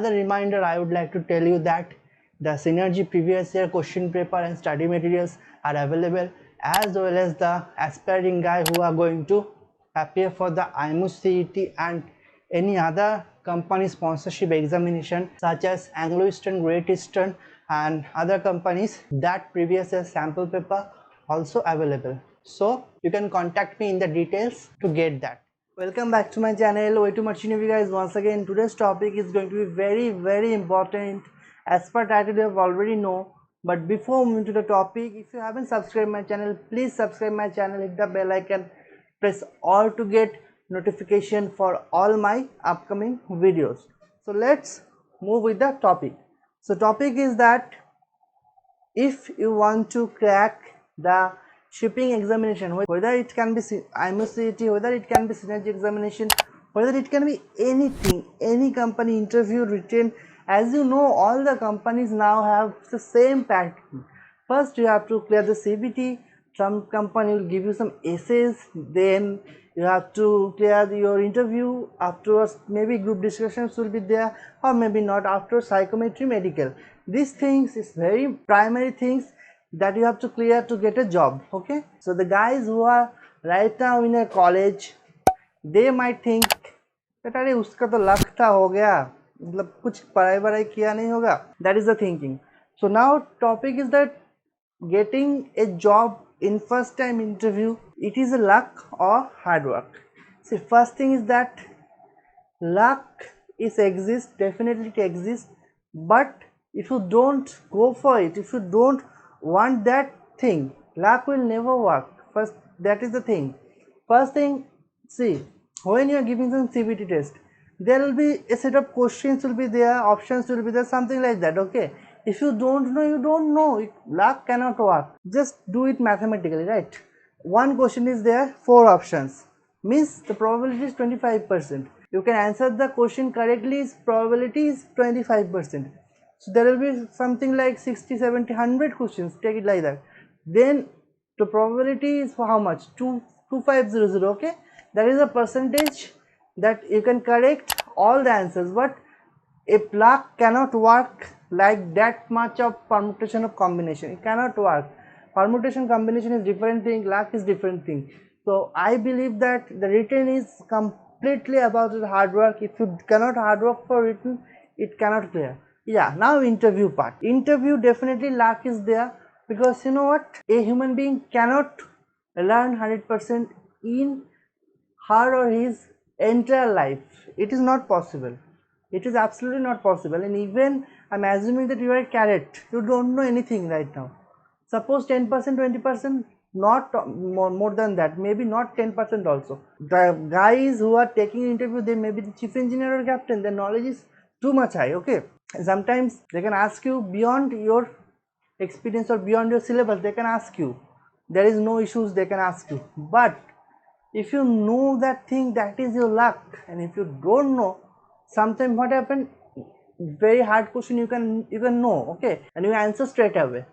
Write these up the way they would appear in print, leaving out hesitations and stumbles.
As a reminder, I would like to tell you that the Synergy previous year question paper and study materials are available, as well as the aspiring guy who are going to appear for the IMU CET and any other company sponsorship examination such as Anglo Eastern, Great Eastern and other companies. That previous year sample paper also available, so you can contact me in the details to get that. Welcome back to my channel. Way too much, you guys. Once again, today's topic is going to be very important. As per title, you have already know. But before moving to the topic, if you haven't subscribed my channel, please subscribe my channel, hit the bell icon, press all to get notification for all my upcoming videos. So let's move with the topic. So topic is that if you want to crack the shipping examination, whether it can be IMU CET, whether it can be Synergy examination, whether it can be anything, any company interview written. As you know, all the companies now have the same pattern. First you have to clear the CBT, some company will give you some essays, then you have to clear your interview, afterwards maybe group discussions will be there or maybe not, after psychometry, medical. These things is very primary things that you have to clear to get a job. Okay, so the guys who are right now in a college, they might think that अरे उसका तो luck था हो गया, मतलब कुछ पढ़ाई वढ़ाई किया नहीं होगा. That is the thinking. So now topic is that getting a job in first time interview, it is a luck or hard work. See, first thing is that luck is exists, definitely it exists, but if you don't go for it, if you don't want that thing, luck will never work. First, that is the thing. First thing, see, when you are giving some CBT test, there will be a set of questions will be there, options will be there, something like that. Okay, if you don't know, you don't know. Luck cannot work. Just do it mathematically, right? One question is there, 4 options, means the probability is 25%. You can answer the question correctly, probability is 25%. So there will be something like 60, 70, 100 questions, take it like that. Then the probability is for how much? 2500. Okay, that is a percentage that you can correct all the answers. But if luck cannot work like that much of permutation of combination, it cannot work. Permutation combination is different thing, luck is different thing. So I believe that the written is completely about the hard work. If you cannot hard work for written, it cannot clear. Yeah, now interview part. Interview, definitely luck is there, because you know what, a human being cannot learn 100% in her or his entire life. It is not possible. It is absolutely not possible. And even I'm assuming that you are a cadet, you don't know anything right now. Suppose 10%, 20%, not more than that, maybe not 10% also. The guys who are taking interview, they may be the chief engineer or captain, their knowledge is too much high. Okay, sometimes they can ask you beyond your experience or beyond your syllabus. They can ask you, there is no issues, they can ask you. But if you know that thing, that is your luck. And if you don't know, sometimes what happen, very hard question you can know, okay, and you answer straight away,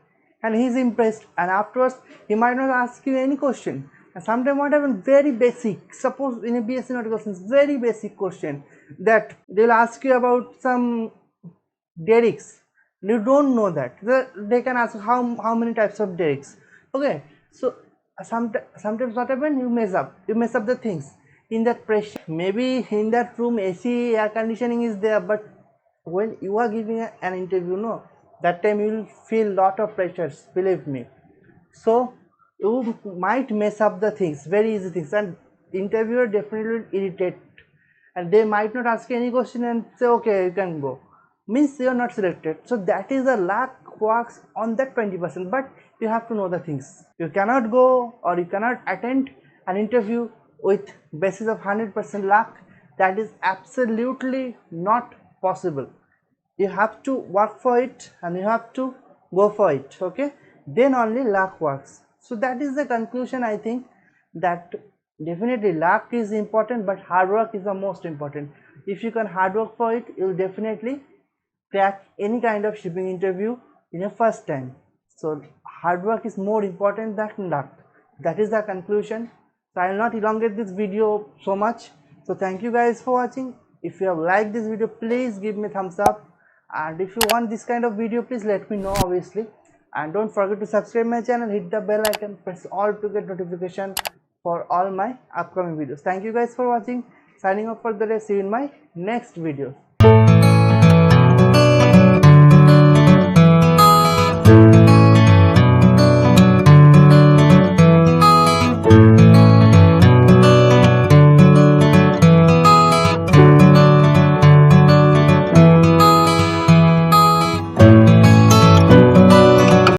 and he is impressed, and afterwards he might not ask you any question. And sometimes what happen, very basic, suppose in a BSc Nautical Science, very basic question, that they will ask you about some derricks, you don't know that, they can ask how many types of derricks. Okay, so sometimes what happen, you mess up the things in that pressure. Maybe in that room AC, air conditioning is there, but when you are giving an interview, no, that time you will feel lot of pressures, believe me. So you might mess up the things, very easy things, and interviewer definitely will irritate, and they might not ask you any question and say okay, you can go, means you are not selected. So that is the luck works on that 20%. But you have to know the things. You cannot go or you cannot attend an interview with basis of 100% luck. That is absolutely not possible. You have to work for it and you have to go for it. Okay, then only luck works. So that is the conclusion. I think that definitely luck is important, but hard work is the most important. If you can hard work for it, you will definitely crack any kind of shipping interview in a first time. So hard work is more important than luck. That is the conclusion. So I will not elongate this video so much. So thank you guys for watching. If you have liked this video, please give me thumbs up, and if you want this kind of video, please let me know obviously. And don't forget to subscribe my channel, hit the bell icon, press all to get notification for all my upcoming videos. Thank you guys for watching. Signing off for the day. See you in my next video.